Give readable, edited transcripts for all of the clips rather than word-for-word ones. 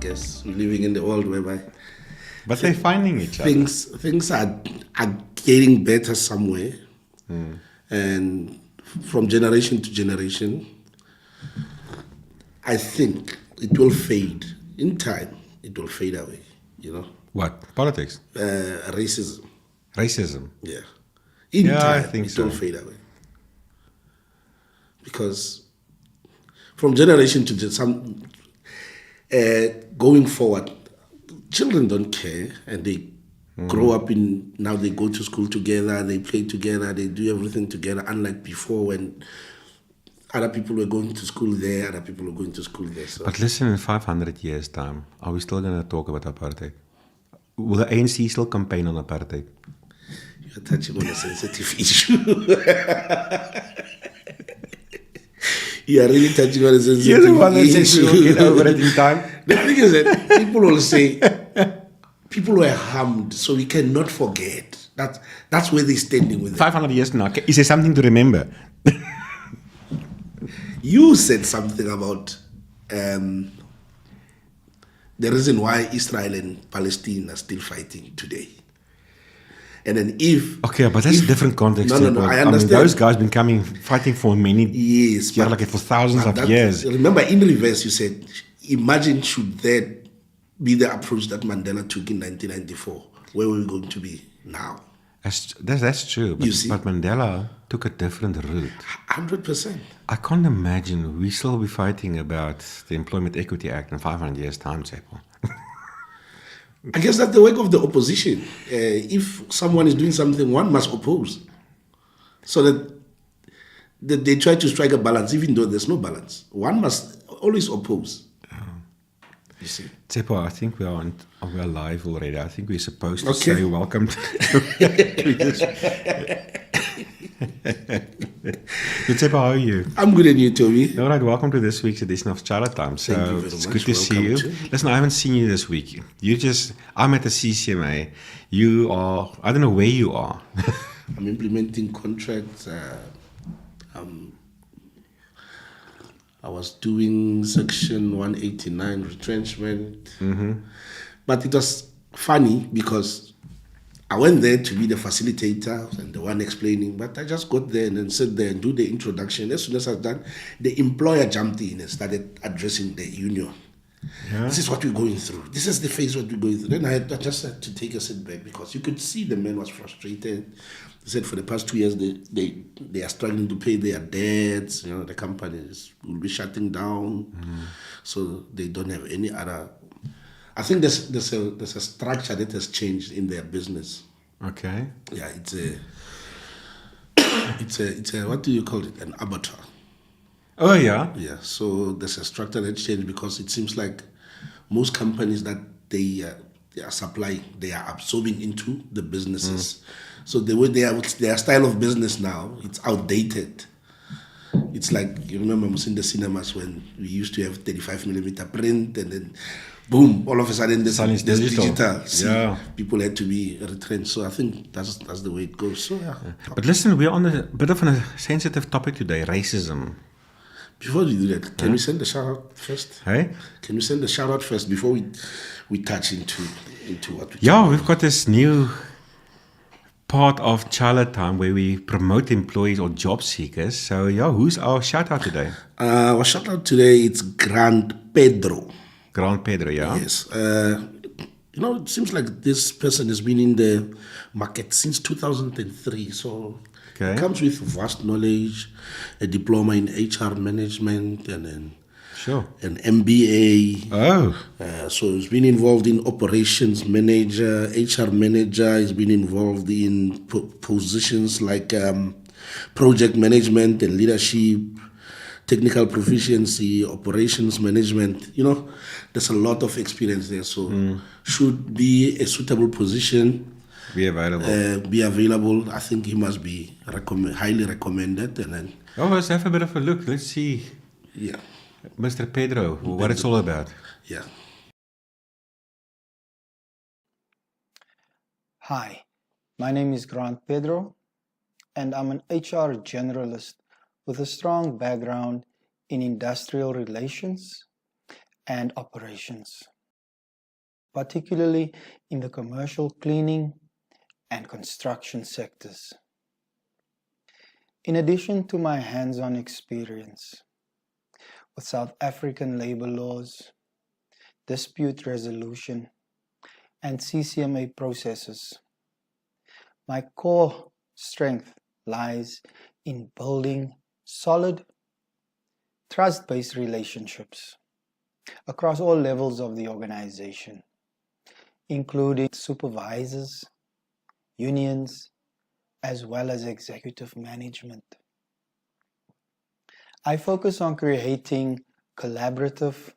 guess. We're living in the world whereby But they're finding each other. things are getting better somewhere. And from generation to generation, I think it will fade. In time, it will fade away, What? Politics? Racism. Racism? Yeah. In Yeah, I time, think it so. will fade away. Because from generation to some, going forward, children don't care, and they grow up now they go to school together, they play together, they do everything together, unlike before when other people were going to school there, other people were going to school there. So. But listen, in 500 years' time, are we still going to talk about apartheid? Will the ANC still campaign on apartheid? You're touching on a sensitive issue. You are really touching on a sensitive issue. You're the one that says we will get over it in time. The thing is that people will say, people were harmed, so we cannot forget. That's where they're standing with it. 500 years now, is there something to remember? You said something about the reason why Israel and Palestine are still fighting today. And then Okay, but that's a different context. No, I understand. Those guys been fighting for many years. for thousands of years. Remember, in reverse, you said, imagine should that be the approach that Mandela took in 1994. Where were we going to be now? That's true. But, You see? but Mandela took a different route. 100%. I can't imagine we still be fighting about the Employment Equity Act in 500 years' time, Chaile. I guess that's the work of the opposition. If someone is doing something, one must oppose. So that they try to strike a balance, even though there's no balance. One must always oppose. You see? Tsepo, I think we are live already. I think we're supposed to Okay. say welcome to this. Tsepo, how are you? I'm good, and you, Toby? All right, welcome to this week's edition of Chaile Time. So Thank you very it's much. good to see Welcome you. too. Listen, I haven't seen you this week. I'm at the CCMA. You are, I don't know where you are. I'm implementing contracts. I was doing Section 189 retrenchment. But it was funny because I went there to be the facilitator and the one explaining, but I just got there and then sat there and do the introduction. As soon as I was done, the employer jumped in and started addressing the union. Yeah. This is what we're going through. This is the phase what we're going through. Then I just had to take a sit back because you could see the man was frustrated. He said for the past 2 years they are struggling to pay their debts. The companies will be shutting down, so they don't have any other. I think there's a structure that has changed in their business. Okay. Yeah, it's a what do you call it? An abattoir. Oh, yeah? Yeah, so there's a structure that changed because it seems like most companies that they are supplying, they are absorbing into the businesses. So the way their style of business now, it's outdated. It's like, you remember in the cinemas when we used to have 35mm print and then boom, all of a sudden there's digital. Yeah. People had to be retrenched. So I think that's the way it goes. So yeah. But listen, we're on a bit of a sensitive topic today, racism. Before we do that, can we send the shout out first? Hey? Can we send the shout out first before we touch into what we Yeah, we've got this new part of Chaile Time where we promote employees or job seekers. So yeah, who's our shout out today? Our shout out today, it's Grand Pedro. Grand Pedro, yeah? Yes. It seems like this person has been in the market since 2003. So Okay. he comes with vast knowledge, a diploma in HR management, and then Sure. an MBA. Oh. So he's been involved in operations manager, HR manager. He's been involved in positions like project management and leadership, technical proficiency, operations management. There's a lot of experience there. So should be a suitable position. Be available. I think he must be highly recommended. And then, Let's have a bit of a look. Let's see. yeah. Mr. Pedro, what it's all about. Yeah. Hi, my name is Grant Pedro, and I'm an HR generalist with a strong background in industrial relations and operations. particularly in the commercial cleaning and construction sectors. In addition to my hands-on experience with South African labor laws, dispute resolution, and CCMA processes, my core strength lies in building solid, trust-based relationships across all levels of the organization, including supervisors, unions, as well as executive management. I focus on creating collaborative,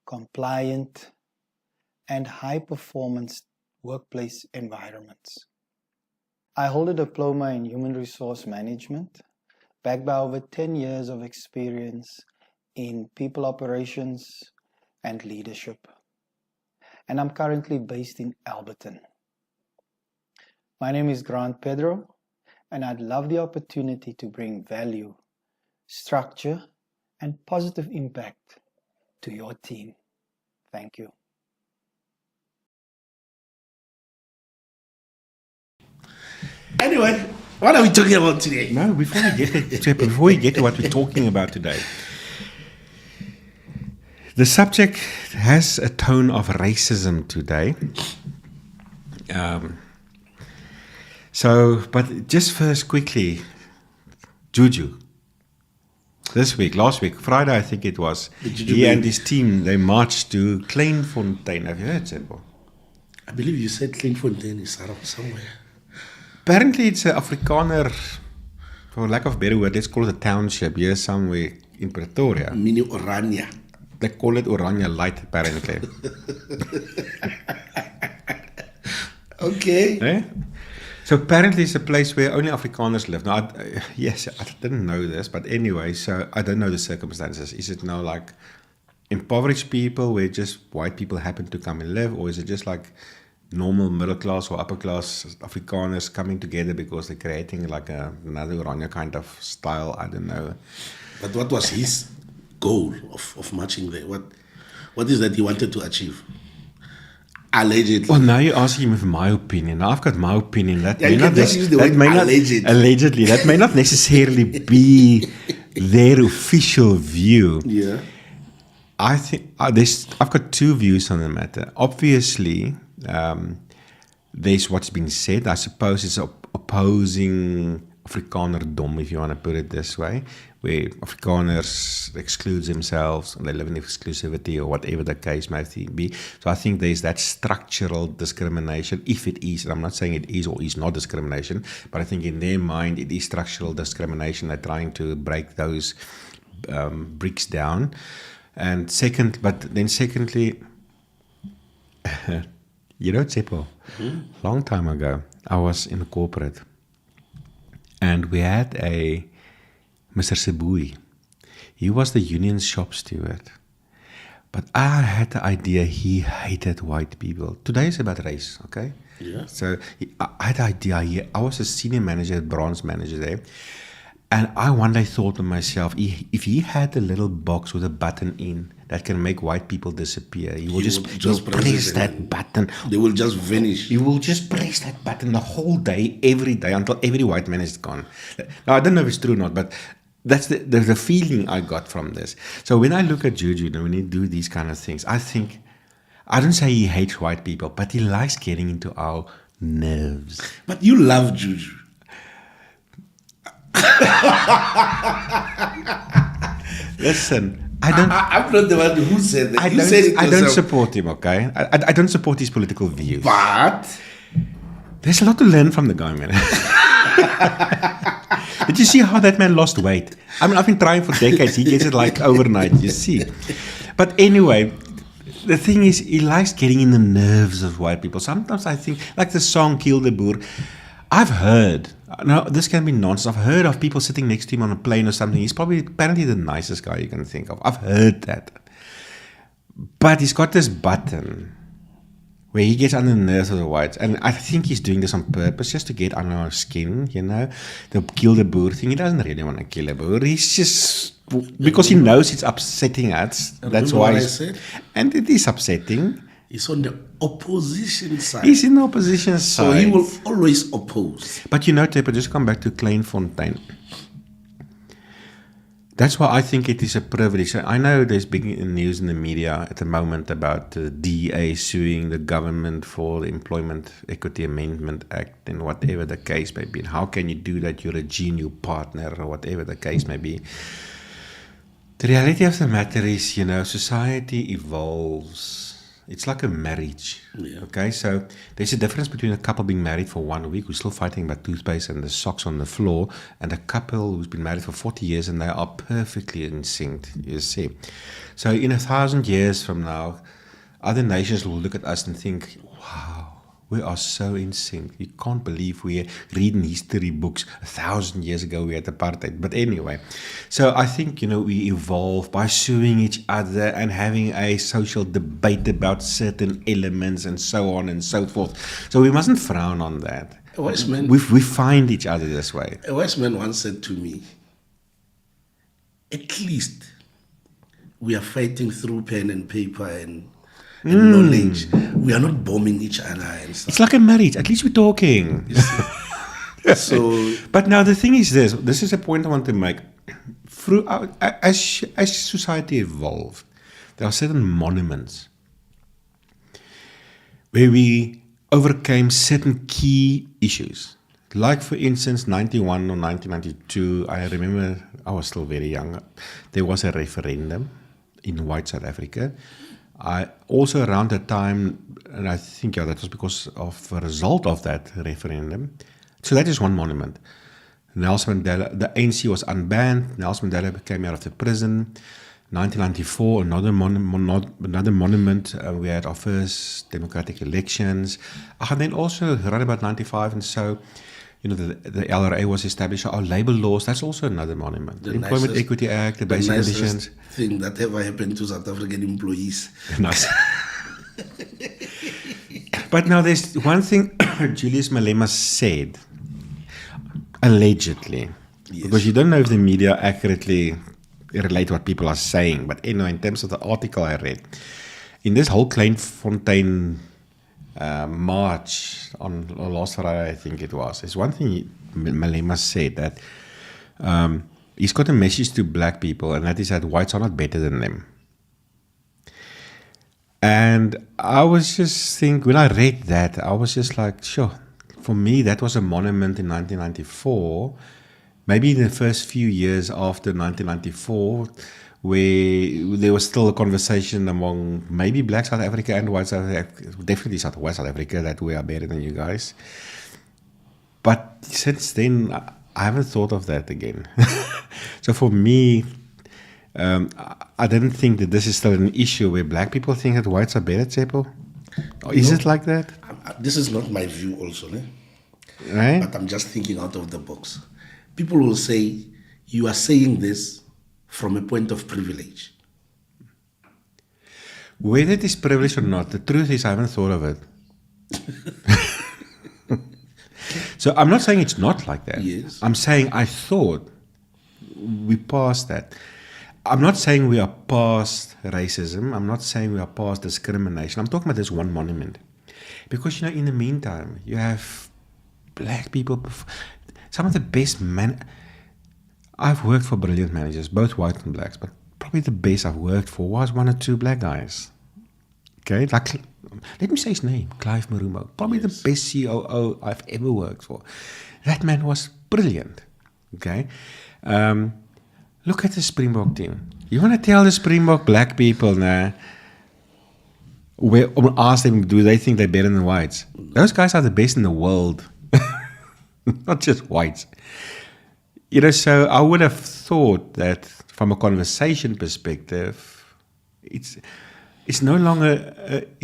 compliant, and high-performance workplace environments. I hold a diploma in human resource management, backed by over 10 years of experience in people operations and leadership. And I'm currently based in Alberton. My name is Pedro, and I'd love the opportunity to bring value, structure, and positive impact to your team. Thank you. Anyway, what are we talking about today? No, before we get to what we're talking about today, the subject has a tone of racism today. But just first quickly, Juju. Last week, Friday I think it was, he and his team, they marched to Kleinfontein. Have you heard, Seppo? I believe you said Kleinfontein is somewhere. Apparently it's an Afrikaner, for lack of a better word, let's call it a township here somewhere in Pretoria. Mini Orania. They call it Orania Light, apparently. Okay. Eh? So apparently it's a place where only Afrikaners live. Now, I didn't know this, but anyway, so I don't know the circumstances. Is it now like impoverished people where just white people happen to come and live, or is it just like normal middle class or upper class Afrikaners coming together because they're creating like another Oranje kind of style? I don't know. But what was his goal of marching there? What is that he wanted to achieve? Allegedly. Well, now you're asking me for my opinion. Now I've got my opinion. That Yeah, may you not can just use the word alleged. allegedly. That may not necessarily be their official view. Yeah. I think I've got two views on the matter. Obviously, there's what's been said. I suppose it's opposing Afrikanerdom, if you want to put it this way, where Afrikaners exclude themselves and they live in exclusivity or whatever the case might be. So I think there's that structural discrimination, if it is, and I'm not saying it is or is not discrimination, but I think in their mind it is structural discrimination. They're trying to break those bricks down. And secondly, you know, Tsepo, long time ago, I was in a corporate and we had a Mr. Sebui. He was the union shop steward. But I had the idea he hated white people. Today is about race, okay? Yeah. So I had the idea I was a senior manager, bronze manager there. And I one day thought to myself, if he had a little box with a button in that can make white people disappear, he will just press that button. They will just vanish. You will just press that button the whole day, every day, until every white man is gone. Now, I don't know if it's true or not, but that's the feeling I got from this. So when I look at Juju, when he do these kind of things, I don't say he hates white people, but he likes getting into our nerves. But you love Juju. Listen, I'm not the one who said that. You said it I don't yourself. support him, okay? I don't support his political views. But There's a lot to learn from the guy, man. Did you see how that man lost weight? I mean, I've been trying for decades. He gets it like overnight, you see. But anyway, the thing is, he likes getting in the nerves of white people. Sometimes I think, like the song Kill the Boer, I've heard, now this can be nonsense, I've heard of people sitting next to him on a plane or something. He's apparently the nicest guy you can think of. I've heard that. But he's got this button where he gets under the nerves of the whites. And I think he's doing this on purpose, just to get under our skin, you know. The kill the boer thing. He doesn't really want to kill a boer. He's just, because he knows it's upsetting us. That's why. I said? And it is upsetting. He's on the opposition side. He's in the opposition so side. he will always oppose. But you know, Tepper, just come back to Kleinfontein. That's why I think it is a privilege. I know there's big news in the media at the moment about the DA suing the government for the Employment Equity Amendment Act and whatever the case may be. And how can you do that? You're a genius partner or whatever the case may be. The reality of the matter is, you know, society evolves. It's like a marriage. Yeah. Okay, so there's a difference between a couple being married for 1 week who's still fighting about toothpaste and the socks on the floor, and a couple who's been married for 40 years and they are perfectly in sync, you see. So in 1,000 years from now, other nations will look at us and think, wow, we are so in sync. You can't believe we're reading history books 1,000 years ago we had apartheid. But anyway, so I think, you know, we evolve by suing each other and having a social debate about certain elements and so on and so forth. So we mustn't frown on that. A wise man, We find each other this way. a wise man once said to me, at least we are fighting through pen and paper and knowledge. We are not bombing each other and stuff. It's like a marriage. At least we're talking. So, But now the thing is this. This is a point I want to make. Throughout, as society evolved, there are certain monuments where we overcame certain key issues. Like, for instance, 91 or 1992, I remember I was still very young. There was a referendum in white South Africa. Also around that time, and I think that was because of the result of that referendum. So that is one monument. Nelson Mandela, the ANC was unbanned. Nelson Mandela came out of the prison. 1994, another monument. We had our first democratic elections. And then also around about 95 and so, you know, the LRA was established. Our labor laws, that's also another monument. The Employment Equity Act, the basic conditions. Thing that ever happened to South African employees. Nice. But now there's one thing Julius Malema said, allegedly, because you don't know if the media accurately relate what people are saying. But anyway, in terms of the article I read, in this whole Kleinfontein march on last Friday, I think it was, there's one thing Malema said that he's got a message to black people, and that is that whites are not better than them. And I was just when I read that, I was just like, sure. For me, that was a monument in 1994, maybe in the first few years after 1994, where there was still a conversation among maybe black South Africa and white South Africa, definitely West South Africa, that we are better than you guys. But since then, I haven't thought of that again. So for me, I didn't think that this is still an issue where black people think that whites are better, Tsepo. Is it like that? This is not my view also, ne? Right? But I'm just thinking out of the box. People will say, you are saying this from a point of privilege. Whether it is privilege or not, the truth is I haven't thought of it. So I'm not saying it's not like that. Yes. I'm saying I thought we passed that. I'm not saying we are past racism. I'm not saying we are past discrimination. I'm talking about this one monument. Because, you know, in the meantime, you have black people, some of the best men. I've worked for brilliant managers, both white and blacks, but probably the best I've worked for was one or two black guys. Okay, like, let me say his name, Clive Marumo. Probably the best COO I've ever worked for. That man was brilliant. Okay, look at the Springbok team. You want to tell the Springbok black people now, or ask them, do they think they're better than whites? Those guys are the best in the world, not just whites. You know, so I would have thought that from a conversation perspective, it's no longer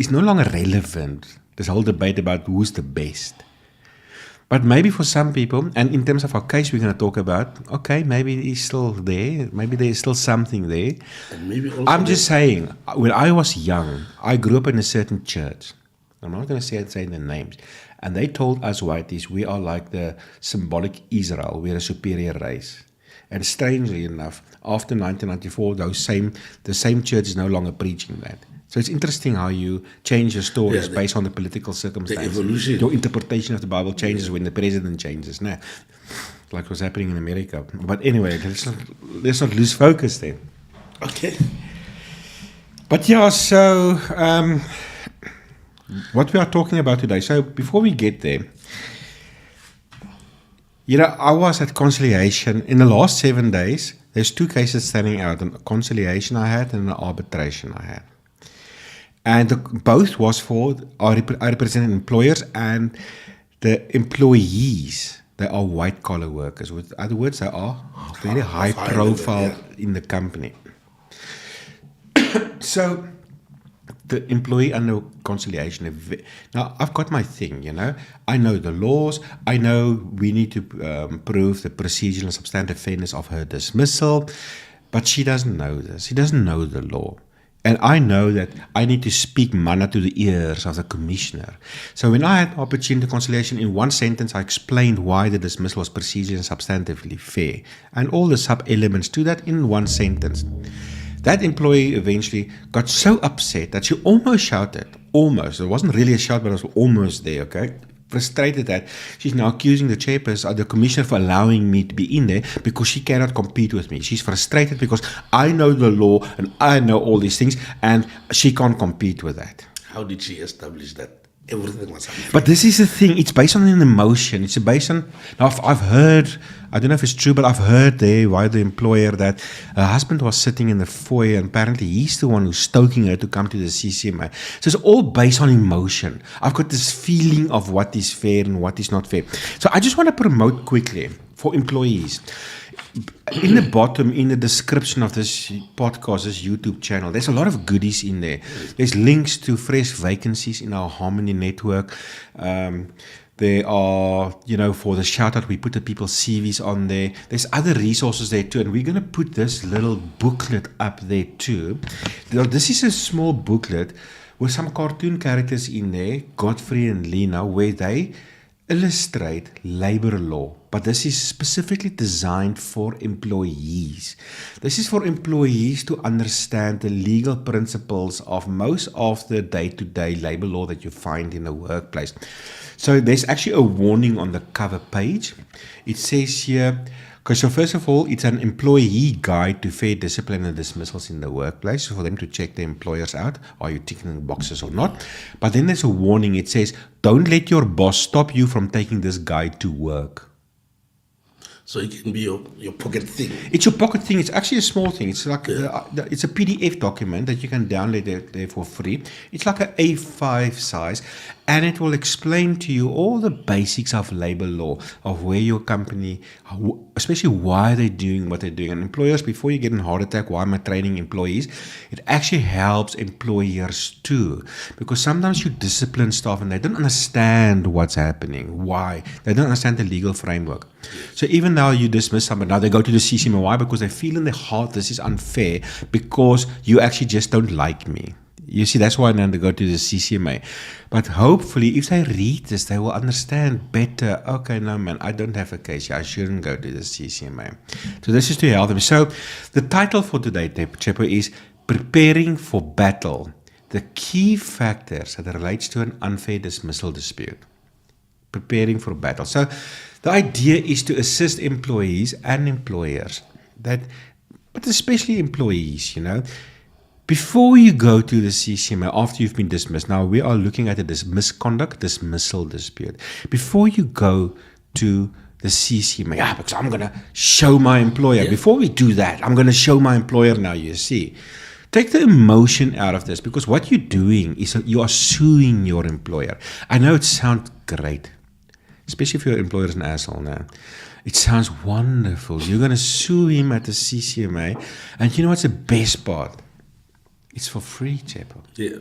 relevant, this whole debate about who's the best. But maybe for some people, and in terms of our case we're going to talk about, okay, maybe he's still there, maybe there's still something there. And maybe also I'm just saying, when I was young, I grew up in a certain church. I'm not going to say the names. And they told us whiteys, we are like the symbolic Israel, we're a superior race. And strangely enough, after 1994, the same church is no longer preaching that. So it's interesting how you change your stories based on the political circumstances. The evolution. Your interpretation of the Bible changes when the president changes. Nah, like what's happening in America. But anyway, let's not lose focus there. Okay. But yeah, so what we are talking about today. So before we get there, I was at conciliation. In the last 7 days, there's 2 cases standing out. A conciliation I had and an arbitration I had. And both was for, I represent employers and the employees. They are white-collar workers. With other words, they are very high profile in the company. So the employee under conciliation. Now, I've got my thing, I know the laws. I know we need to prove the procedural and substantive fairness of her dismissal. But she doesn't know this. She doesn't know the law. And I know that I need to speak mana to the ears of the commissioner. So when I had opportunity conciliation, in one sentence, I explained why the dismissal was procedurally and substantively fair. And all the sub-elements to that in one sentence. That employee eventually got so upset that she almost shouted. Almost. It wasn't really a shout, but it was almost there, okay? Frustrated that she's now accusing the chairperson, the commissioner, for allowing me to be in there because she cannot compete with me. She's frustrated because I know the law and I know all these things and she can't compete with that. How did she establish that everything was unfair? But this is the thing. It's based on an emotion. It's based on... Now, I've heard... I don't know if it's true, but I've heard there by the employer that her husband was sitting in the foyer and apparently he's the one who's stoking her to come to the CCMA. So it's all based on emotion. I've got this feeling of what is fair and what is not fair. So I just want to promote quickly for employees. In the bottom, in the description of this podcast, this YouTube channel, there's a lot of goodies in there. There's links to fresh vacancies in our Harmony network. There are, for the shout out, we put the people's CVs on there. There's other resources there too. And we're going to put this little booklet up there too. Now, this is a small booklet with some cartoon characters in there, Godfrey and Lena, where they illustrate labor law. But this is specifically designed for employees. This is for employees to understand the legal principles of most of the day-to-day labor law that you find in the workplace. So there's actually a warning on the cover page. It says here, so first of all, it's an employee guide to fair discipline and dismissals in the workplace, for them to check the employers out. Are you ticking the boxes or not? But then there's a warning. It says, don't let your boss stop you from taking this guide to work. So it can be your pocket thing. It's your pocket thing. It's actually a small thing. It's like it's a PDF document that you can download there for free. It's like an A5 size, and it will explain to you all the basics of labor law, of where your company, especially why they're doing what they're doing. And employers, before you get in a heart attack, why am I training employees? It actually helps employers too, because sometimes you discipline staff and they don't understand what's happening. Why? They don't understand the legal framework. So even now you dismiss somebody, now they go to the CCMA. Why? Because they feel in their heart this is unfair because you actually just don't like me. You see, that's why now they go to the CCMA. But hopefully, if they read this, they will understand better. Okay, no, man, I don't have a case here. I shouldn't go to the CCMA. So this is to help them. So the title for today, Chepo, is Preparing for Battle. The key factors that relates to an unfair dismissal dispute. Preparing for battle. So the idea is to assist employees and employers, but especially employees, before you go to the CCMA, after you've been dismissed. Now, we are looking at a dismissal dispute. Before you go to the CCMA, because I'm going to show my employer. Yeah. Before we do that, I'm going to show my employer now, you see. Take the emotion out of this, because what you're doing is you are suing your employer. I know it sounds great, especially if your employer is an asshole now. It sounds wonderful. You're going to sue him at the CCMA. And you know what's the best part? It's for free, Chepo. Yeah.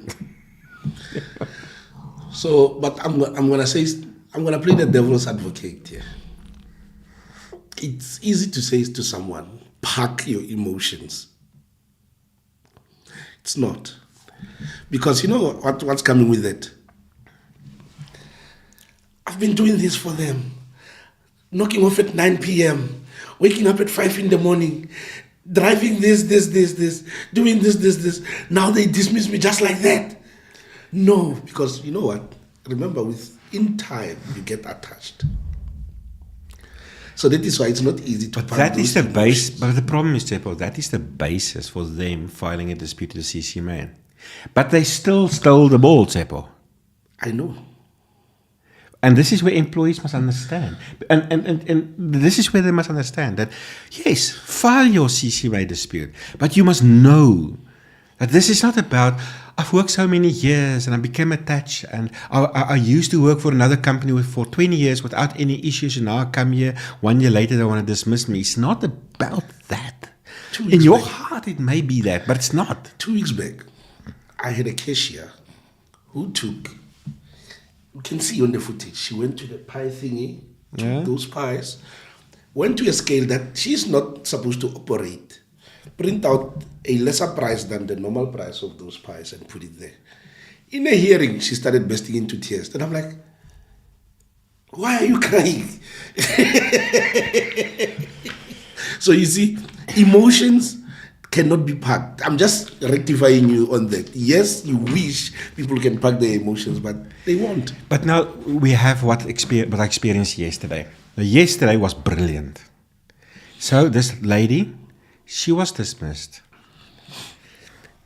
So, but I'm going to play the devil's advocate here. It's easy to say to someone, park your emotions. It's not. Because you know what's coming with it? I've been doing this for them. Knocking off at 9 p.m., waking up at 5 in the morning, driving this, doing this. Now they dismiss me just like that. No, because you know what? Remember, in time, you get attached. So that is why it's not easy to. But that is the base. But the problem is, Tsepo, that is the basis for them filing a dispute to the CCMA. But they still stole the ball, Tsepo. I know. And this is where employees must understand. And this is where they must understand that, yes, file your CCMA dispute, but you must know that this is not about, I've worked so many years and I became attached and I used to work for another company for 20 years without any issues and now I come here, 1 year later they want to dismiss me. It's not about that. In your heart it may be that, but it's not. 2 weeks back, I had a cashier who took, you can see on the footage, she went to the pie thingy, took those pies, went to a scale that she's not supposed to operate, print out a lesser price than the normal price of those pies and put it there. In a hearing, she started bursting into tears. And I'm like, why are you crying? So you see, emotions cannot be parked. I'm just rectifying you on that. Yes, you wish people can park their emotions, but they won't. But now we have what I experienced yesterday. Now, yesterday was brilliant. So this lady, she was dismissed.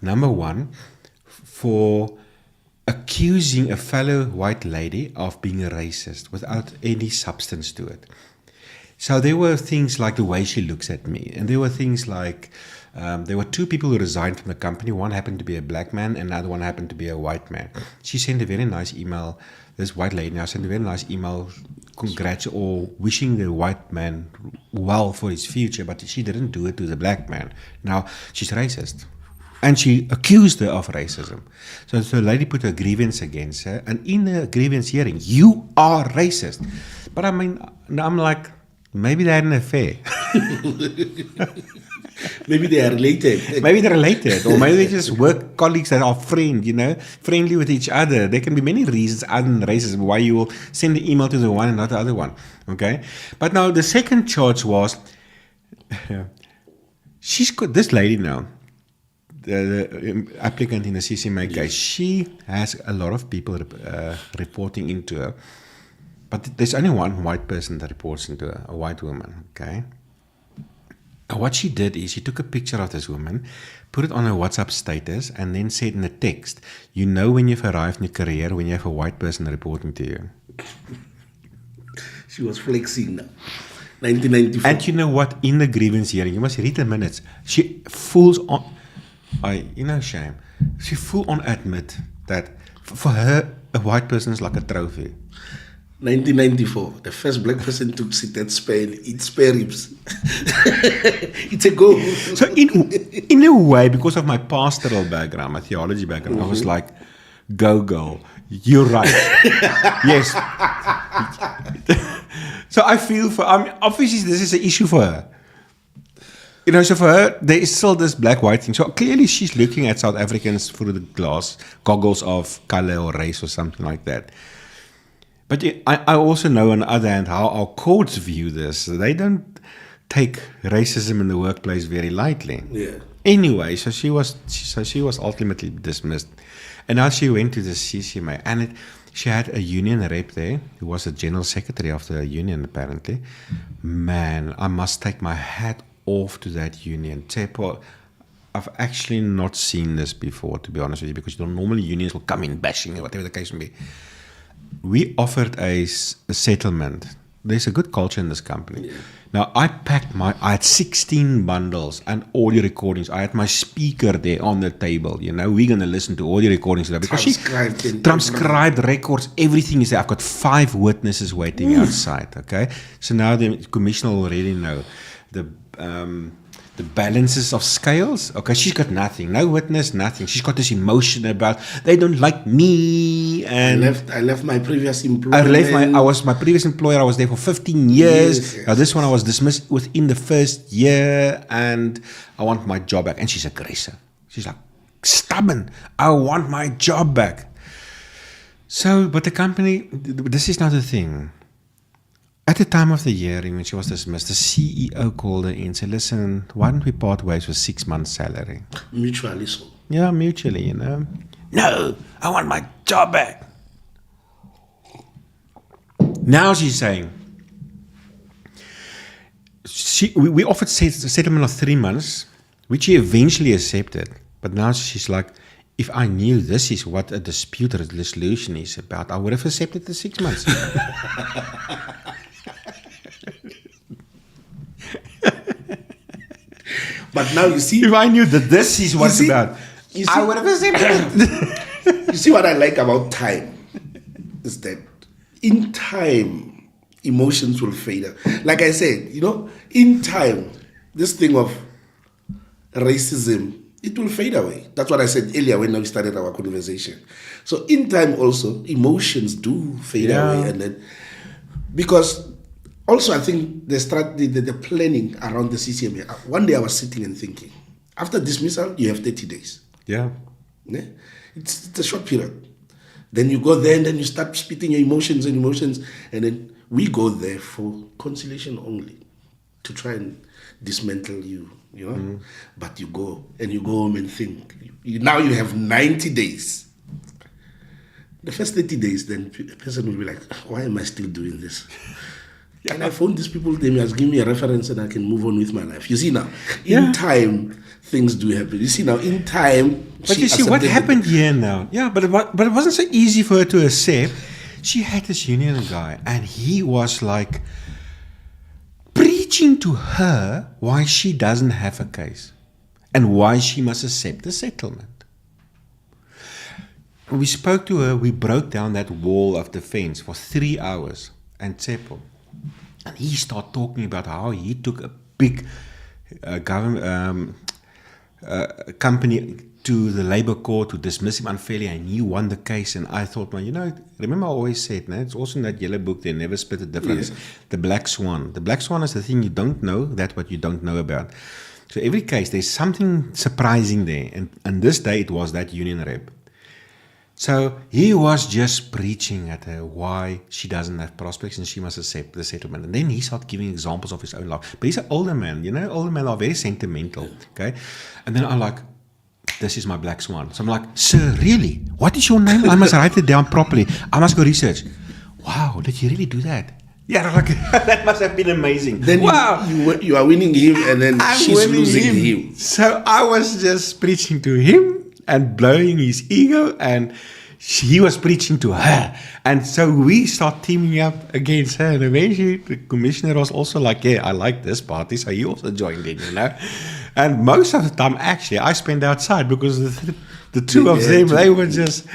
Number one, for accusing a fellow white lady of being a racist without any substance to it. So there were things like the way she looks at me, and there were things like there were 2 people who resigned from the company. One happened to be a black man, and another one happened to be a white man. She sent a very nice email. This white lady now sent a very nice email, or wishing the white man well for his future, but she didn't do it to the black man. Now she's racist. And she accused her of racism. So the lady put a grievance against her. And in the grievance hearing, you are racist. But I mean, I'm like, maybe they had an affair. Maybe they are related. Maybe they're related. Or maybe they just work colleagues that are friendly with each other. There can be many reasons other than racism why you will send the email to the one and not the other one. Okay? But now the second charge was, this lady now, the applicant in the CCMA case, she has a lot of people reporting into her, but there's only one white person that reports into her, a white woman, okay? And what she did is she took a picture of this woman, put it on her WhatsApp status, and then said in the text, you know when you've arrived in your career, when you have a white person reporting to you. She was flexing now. 1994. And you know what? In the grievance hearing, you must read the minutes, she fools on... shame. She full on admit that for her, a white person is like a trophy. 1994, the first black person to sit at Spain, eat spare ribs. It's a go. So in a way, because of my pastoral background, my theology background, I was like, go girl, you're right. Yes. So I feel obviously this is an issue for her. So for her, there is still this black-white thing. So clearly she's looking at South Africans through the goggles of color or race or something like that. But I also know on the other hand how our courts view this. They don't take racism in the workplace very lightly. Yeah. Anyway, so she was ultimately dismissed. And now she went to the CCMA. And she had a union rep there who was the general secretary of the union apparently. Man, I must take my hat off to that union. Tsepo, I've actually not seen this before, to be honest with you, because normally unions will come in bashing, whatever the case may be. We offered a settlement. There's a good culture in this company. Yeah. Now, I had 16 bundles and audio recordings. I had my speaker there on the table. We're going to listen to audio recordings today. Because transcribed records, everything is there. I've got 5 witnesses waiting outside, okay? So now the commissioner will already know the balances of scales. Okay, she's got nothing, no witness, nothing. She's got this emotion about they don't like me. And I left my previous employer. I was my previous employer. I was there for 15 years. Yes. Now this one I was dismissed within the first year, and I want my job back. And she's aggressive. She's like stubborn. I want my job back. So, but the company. This is not the thing. At the time of the hearing, when she was dismissed, the CEO called her in and said, listen, why don't we part ways with 6 months' salary? Mutually so. Yeah, mutually, No, I want my job back. Now she's saying, we offered a settlement of 3 months, which she eventually accepted. But now she's like, if I knew this is what a dispute resolution is about, I would have accepted the 6 months. But now you see, if I knew that this is what it's about, I would have accepted. You see what I like about time is that in time, emotions will fade. Like I said, in time, this thing of racism, it will fade away. That's what I said earlier when we started our conversation. So in time also, emotions do fade away. And then, because also I think the planning around the CCMA, one day I was sitting and thinking, after dismissal, you have 30 days. Yeah. It's a short period. Then you go there and then you start spitting your emotions. And then we go there for conciliation only to try and dismantle you, But you go home and think. Now you have 90 days. The first 30 days, then a person will be like, why am I still doing this? And I phone these people, they must give me a reference and I can move on with my life. You see now, in time, things do happen. You see now, in time, but you see what happened here now. Yeah, but it wasn't so easy for her to accept. She had this union guy, and he was like preaching to her why she doesn't have a case and why she must accept the settlement. We spoke to her. We broke down that wall of defense for 3 hours, and Tsepo. And he started talking about how he took a big government company to the labor court to dismiss him unfairly, and he won the case. And I thought, remember I always said, it's also in that yellow book, they never split the difference. Yeah. The black swan. The black swan is the thing you don't know, that's what you don't know about. So every case, there's something surprising there. And this day, it was that union rep. So he was just preaching at her why she doesn't have prospects and she must accept the settlement. And then he started giving examples of his own life. But he's an older man, older men are very sentimental, okay? And then I'm like, this is my black swan. So I'm like, sir, really? What is your name? I must write it down properly. I must go research. Wow, did you really do that? Yeah, like, that must have been amazing. Then wow. You are winning him and then she's losing him. So I was just preaching to him and blowing his ego, and he was preaching to her. And so we start teaming up against her. And eventually the commissioner was also like, yeah, I like this party. So he also joined in, And most of the time, actually, I spent outside because the two of them, they were just,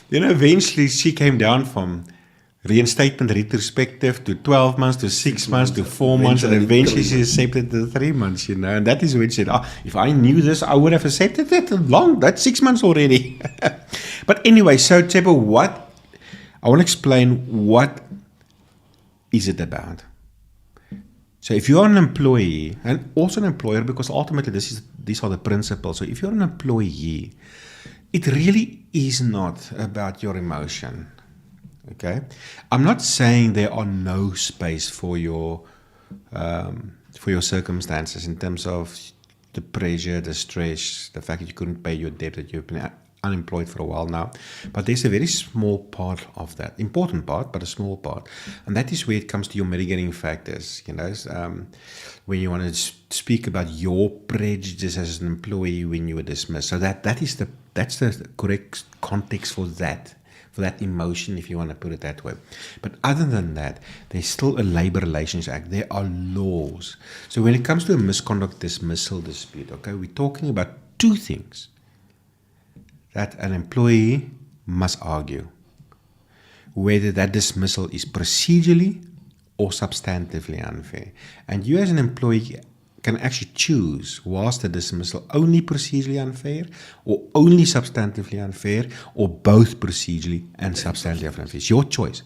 eventually she came down from reinstatement retrospective to 12 months to 6 months to 4 months, and eventually she accepted the 3 months, and that is when she said, if I knew this, I would have accepted it that's 6 months already. But anyway, so Tsepo, I want to explain what is it about. So if you're an employee and also an employer, because ultimately these are the principles. So if you're an employee, it really is not about your emotion. Okay, I'm not saying there are no space for your circumstances in terms of the pressure, the stress, the fact that you couldn't pay your debt, that you've been unemployed for a while now. But there's a very small part of that, important part, but a small part, and that is where it comes to your mitigating factors. When you want to speak about your prejudice as an employee when you were dismissed. So that's the correct context for that emotion, if you want to put it that way. But other than that, there's still a Labor Relations Act. There are laws. So when it comes to a misconduct dismissal dispute, okay, we're talking about two things that an employee must argue: whether that dismissal is procedurally or substantively unfair. And you as an employee can actually choose, was the dismissal only procedurally unfair or only substantively unfair or both procedurally and substantively unfair. It's your choice.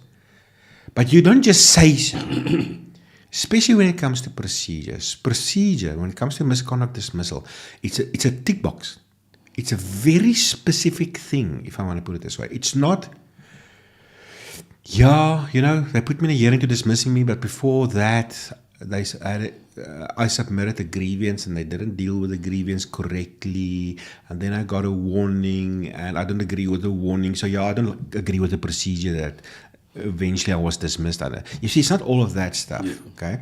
But you don't just say so, especially when it comes to procedures. Procedure, when it comes to misconduct dismissal, it's a tick box. It's a very specific thing, if I want to put it this way. It's not, Yeah, they put me in a hearing to dismissing me, but before that, I submitted a grievance and they didn't deal with the grievance correctly, and then I got a warning, and I don't agree with the warning. So I don't agree with the procedure that eventually I was dismissed under. You see, it's not all of that stuff, okay?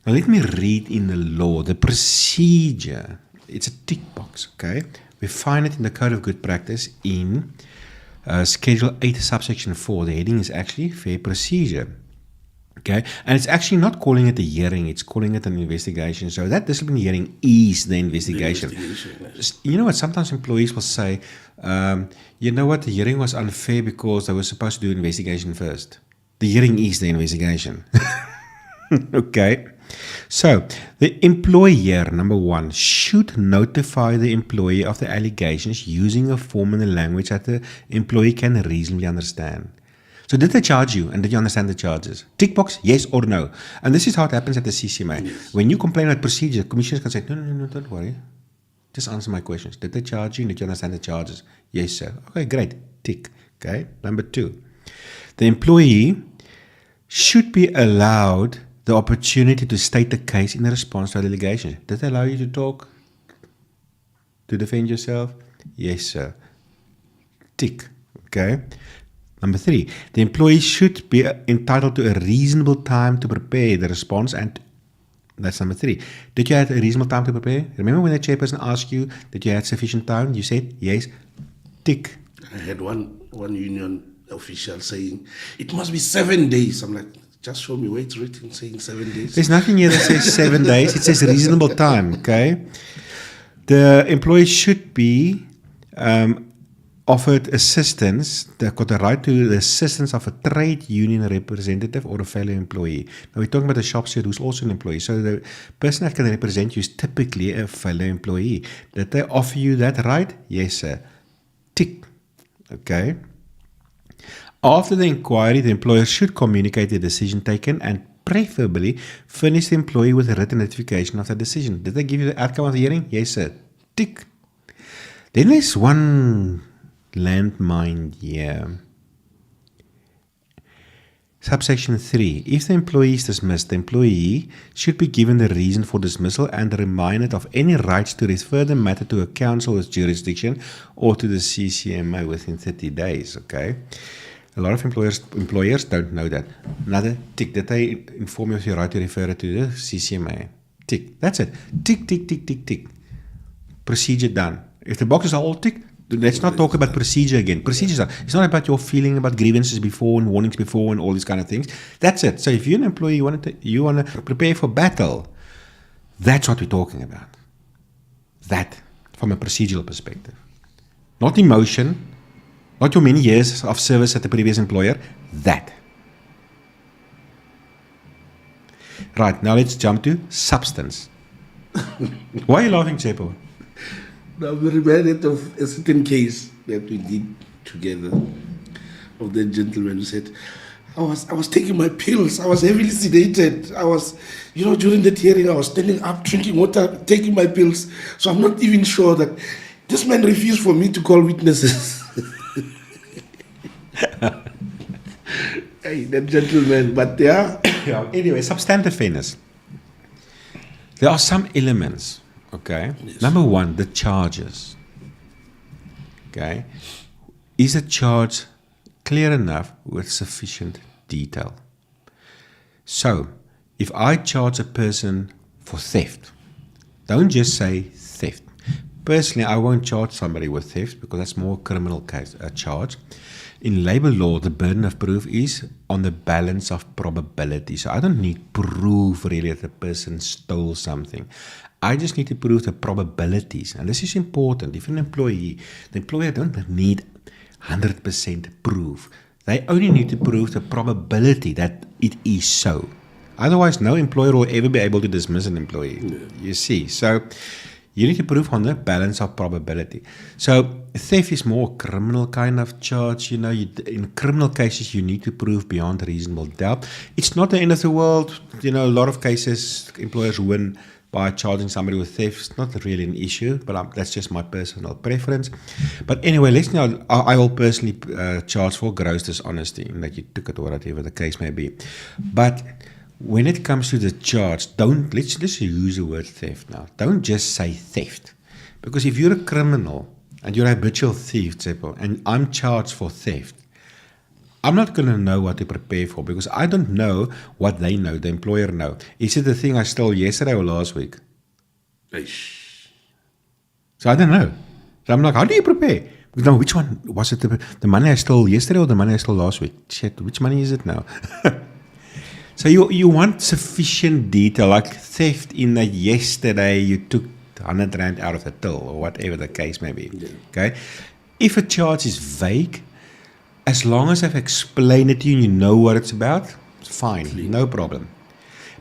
Now let me read in the law, the procedure. It's a tick box, okay? We find it in the Code of Good Practice in Schedule 8, subsection 4. The heading is actually fair procedure. Okay, and it's actually not calling it a hearing, it's calling it an investigation. So that disciplinary hearing is the investigation. Yes. You know what, sometimes employees will say, you know what, the hearing was unfair because they were supposed to do investigation first. The hearing is the investigation. Okay, so the employer, number one, should notify the employee of the allegations using a form and a language that the employee can reasonably understand. So did they charge you, and did you understand the charges? Tick box, yes or no. And this is how it happens at the CCMA. Yes. When you complain about procedure, commissioners can say, no, don't worry. Just answer my questions. Did they charge you, and did you understand the charges? Yes, sir. Okay, great. Tick. Okay. Number two, the employee should be allowed the opportunity to state the case in response to the allegations. Did they allow you to talk? To defend yourself? Yes, sir. Tick. Okay. Number three, the employee should be entitled to a reasonable time to prepare the response, and that's number three. Did you have a reasonable time to prepare? Remember when the chairperson asked you that you had sufficient time? You said yes. Tick. I had one union official saying, it must be 7 days. I'm like, just show me where it's written saying 7 days. There's nothing here that says 7 days. It says reasonable time, okay? The employee should be offered assistance. They've got the right to the assistance of a trade union representative or a fellow employee. Now we're talking about a shop steward who's also an employee. So the person that can represent you is typically a fellow employee. Did they offer you that right? Yes, sir. Tick. Okay. After the inquiry, the employer should communicate the decision taken and preferably furnish the employee with a written notification of the decision. Did they give you the outcome of the hearing? Yes, sir. Tick. Then there's one landmine here. Subsection 3. If the employee is dismissed, the employee should be given the reason for dismissal and reminded of any rights to refer the matter to a council with jurisdiction or to the CCMA within 30 days. Okay. A lot of employers don't know that. Another tick. Did they inform you of your right to refer it to the CCMA? Tick. That's it. Tick, tick, tick, tick, tick. Procedure done. If the boxes are all ticked, let's not talk about procedure again. Procedures are. It's not about your feeling about grievances before and warnings before and all these kind of things. That's it. So if you're an employee, you want to prepare for battle, that's what we're talking about. That from a procedural perspective. Not emotion. Not your many years of service at the previous employer, that. Right, now let's jump to substance. Why are you laughing, Chepo? I'm reminded of a certain case that we did together of the gentleman who said, I was taking my pills, I was heavily sedated, I was, during that hearing, I was standing up, drinking water, taking my pills, so I'm not even sure that this man refused for me to call witnesses. Hey, that gentleman, but yeah. Anyway, substantive fairness. There are some elements, okay? Yes. Number one, the charges. Okay? Is a charge clear enough with sufficient detail? So, if I charge a person for theft, don't just say theft. Personally, I won't charge somebody with theft because that's more a criminal case, a charge. In labor law, the burden of proof is on the balance of probability. So I don't need proof really that the person stole something. I just need to prove the probabilities. And this is important. If you're an employee, the employer don't need 100% proof. They only need to prove the probability that it is so. Otherwise, no employer will ever be able to dismiss an employee. Yeah. You see. So you need to prove on the balance of probability. So theft is more a criminal kind of charge. In criminal cases, you need to prove beyond reasonable doubt. It's not the end of the world. A lot of cases, employers win. by charging somebody with theft is not really an issue, but that's just my personal preference. But anyway, let's know, I will personally charge for gross dishonesty, in that you took it or whatever the case may be. But when it comes to the charge, let's use the word theft now. Don't just say theft. Because if you're a criminal and you're a habitual thief, and I'm charged for theft, I'm not going to know what to prepare for, because I don't know what they know, the employer know. Is it the thing I stole yesterday or last week? Eish. So I don't know. So I'm like, how do you prepare? No, which one? Was it the money I stole yesterday or the money I stole last week? Shit, which money is it now? So you want sufficient detail, like theft in that yesterday you took 100 Rand out of the till, or whatever the case may be. Yeah. Okay? If a charge is vague, as long as I've explained it to you and you know what it's about, it's fine, no problem.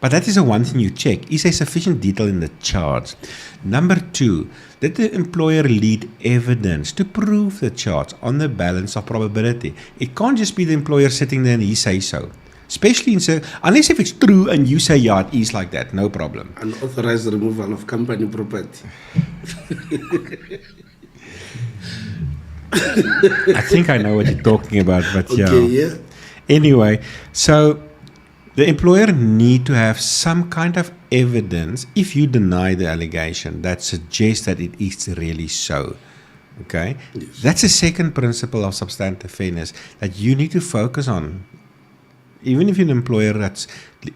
But that is the one thing you check. Is there sufficient detail in the charge? Number 2, did the employer lead evidence to prove the charge on the balance of probability? It can't just be the employer sitting there and he says so. Especially unless if it's true and you say, yeah, it is like that, no problem. Unauthorized removal of company property. I think I know what you're talking about, but yeah. Anyway, so the employer need to have some kind of evidence, if you deny the allegation, that suggests that it is really so. Okay? Yes. That's the second principle of substantive fairness that you need to focus on. Even if you're an employer that's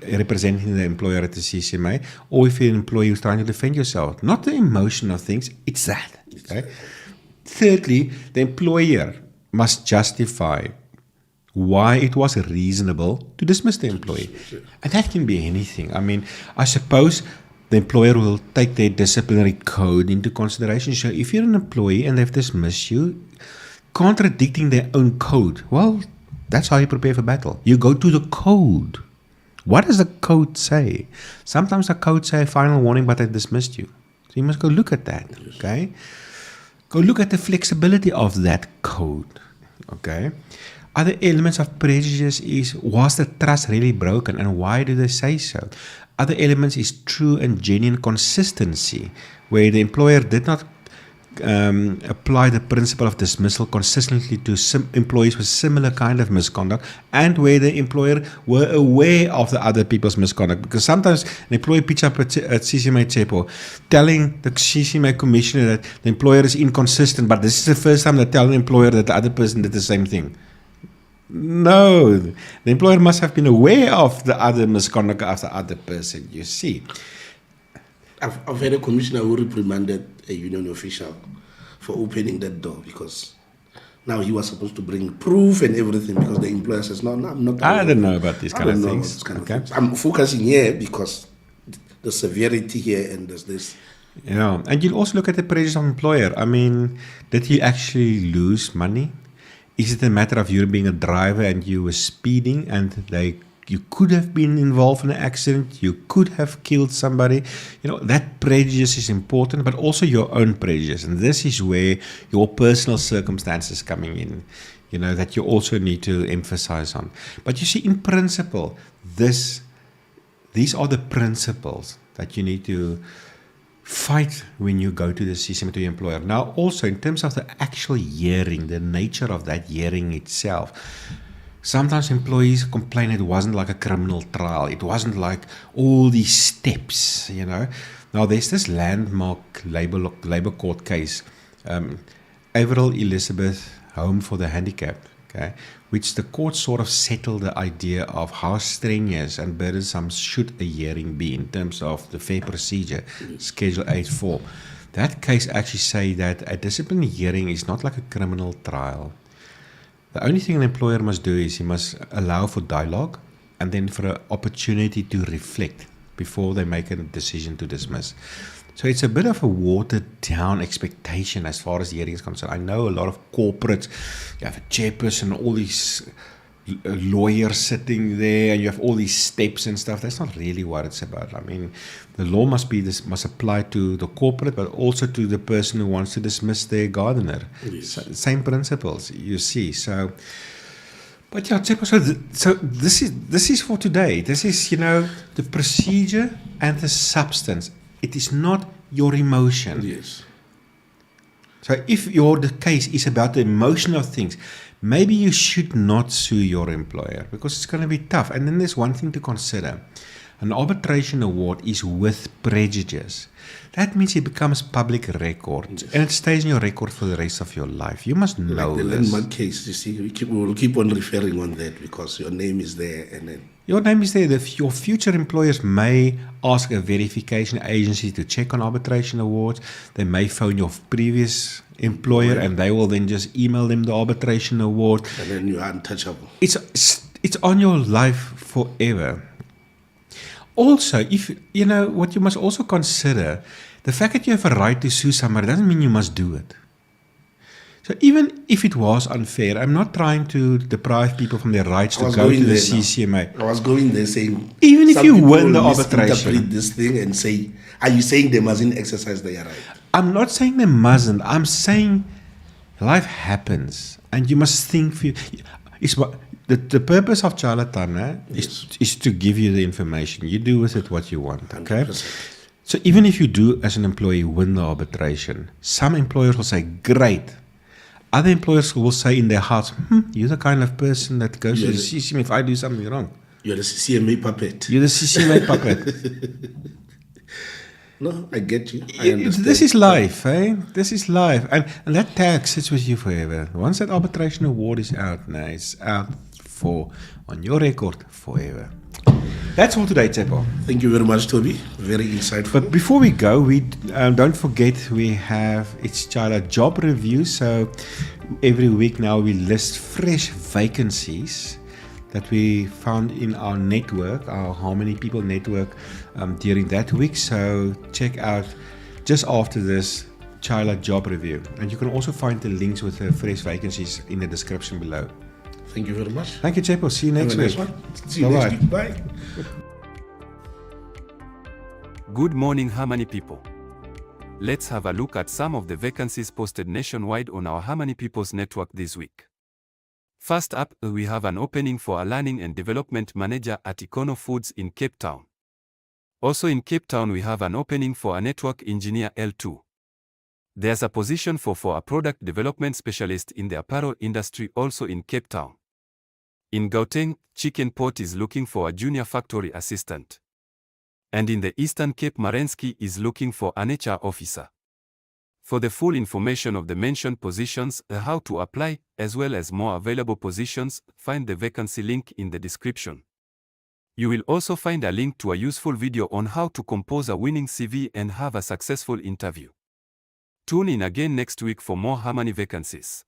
representing the employer at the CCMA, or if you're an employee who's trying to defend yourself, not the emotion of things, it's that. Okay? Thirdly, the employer must justify why it was reasonable to dismiss the employee. And that can be anything. I mean, I suppose the employer will take their disciplinary code into consideration. So if you're an employee and they've dismissed you, contradicting their own code, well, that's how you prepare for battle. You go to the code. What does the code say? Sometimes the code say final warning, but I dismissed you. So you must go look at that. Okay? Go look at the flexibility of that code. Okay? Other elements of prejudice is, was the trust really broken, and why do they say so? Other elements is true and genuine consistency, where the employer did not apply the principle of dismissal consistently to employees with similar kind of misconduct, and where the employer were aware of the other people's misconduct. Because sometimes an employee pitch up at CCMA Chepo telling the CCMA commissioner that the employer is inconsistent, but this is the first time they tell the employer that the other person did the same thing. No, the employer must have been aware of the other misconduct of the other person, you see. I've had a commissioner who reprimanded a union official for opening that door, because now he was supposed to bring proof and everything, because the employer says, no, I'm not. I don't know about these kind of things. I'm focusing here because the severity here, and there's this. Yeah, and you'll also look at the prejudice of employer. I mean, did he actually lose money? Is it a matter of you being a driver and you were speeding and you could have been involved in an accident, you could have killed somebody? You know, that prejudice is important, but also your own prejudice. And this is where your personal circumstances coming in, you know, that you also need to emphasize on. But you see, in principle, these are the principles that you need to fight when you go to the CCMA, to your employer. Now, also, in terms of the actual hearing, the nature of that hearing itself, sometimes employees complain it wasn't like a criminal trial. It wasn't like all these steps, you know. Now, there's this landmark labor court case, Avril Elizabeth Home for the Handicapped, okay, which the court sort of settled the idea of how strenuous and burdensome should a hearing be in terms of the fair procedure, Schedule 8.4. That case actually say that a disciplinary hearing is not like a criminal trial. The only thing an employer must do is he must allow for dialogue and then for an opportunity to reflect before they make a decision to dismiss. So it's a bit of a watered down expectation as far as the hearing is concerned. I know a lot of corporates, you have a chairperson, all these lawyers sitting there, and you have all these steps and stuff. That's not really what it's about. I mean, the law must apply to the corporate, but also to the person who wants to dismiss their gardener. Yes. Same principles, you see. So, but yeah, so this is for today. This is, you know, the procedure and the substance. It is not your emotion. Yes. So if the case is about the emotional things, maybe you should not sue your employer because it's going to be tough. And then there's one thing to consider. An arbitration award is with prejudice. That means it becomes public record, yes, and it stays in your record for the rest of your life. You must know like the this. landmark case, you see, we will keep on referring on that because your name is there, and then your name is there. Your future employers may ask a verification agency to check on arbitration awards. They may phone your previous employer, and they will then just email them the arbitration award. And then you are untouchable. It's on your life forever. Also, if you know what you must also consider, the fact that you have a right to sue somebody doesn't mean you must do it. So even if it was unfair, I'm not trying to deprive people from their rights to go to the CCMA. I was going there saying, even if you win the arbitration, interpret this thing and say, are you saying they mustn't exercise their right? I'm not saying they mustn't. I'm saying life happens, and you must think for you. The purpose of Chaile Time is to give you the information. You do with it what you want. Okay. 100%. So even if you do, as an employee, win the arbitration, some employers will say, "Great." Other employers will say in their hearts, "You're the kind of person that goes to the CCMA if I do something wrong. You're the CCMA puppet. You're the CCMA puppet." No, I get you. I understand. This is life, eh? This is life. And that tag sits with you forever. Once that arbitration award is out, it's out on your record forever. That's all today, Tsepo. Thank you very much, Toby. Very insightful. But before we go, we don't forget it's Chaile job review. So every week now we list fresh vacancies that we found in our network, our Harmony People network, during that week. So check out just after this Chaile job review, and you can also find the links with the fresh vacancies in the description below. Thank you very much. Thank you, Tsepo. See you next week. See you next week. Bye. Good morning, Harmony people. Let's have a look at some of the vacancies posted nationwide on our Harmony People's network this week. First up, we have an opening for a learning and development manager at Econo Foods in Cape Town. Also in Cape Town, we have an opening for a network engineer L2. There's a position for a product development specialist in the apparel industry also in Cape Town. In Gauteng, Chicken Port is looking for a junior factory assistant. And in the Eastern Cape, Marensky is looking for an HR officer. For the full information of the mentioned positions, how to apply, as well as more available positions, find the vacancy link in the description. You will also find a link to a useful video on how to compose a winning CV and have a successful interview. Tune in again next week for more Harmony vacancies.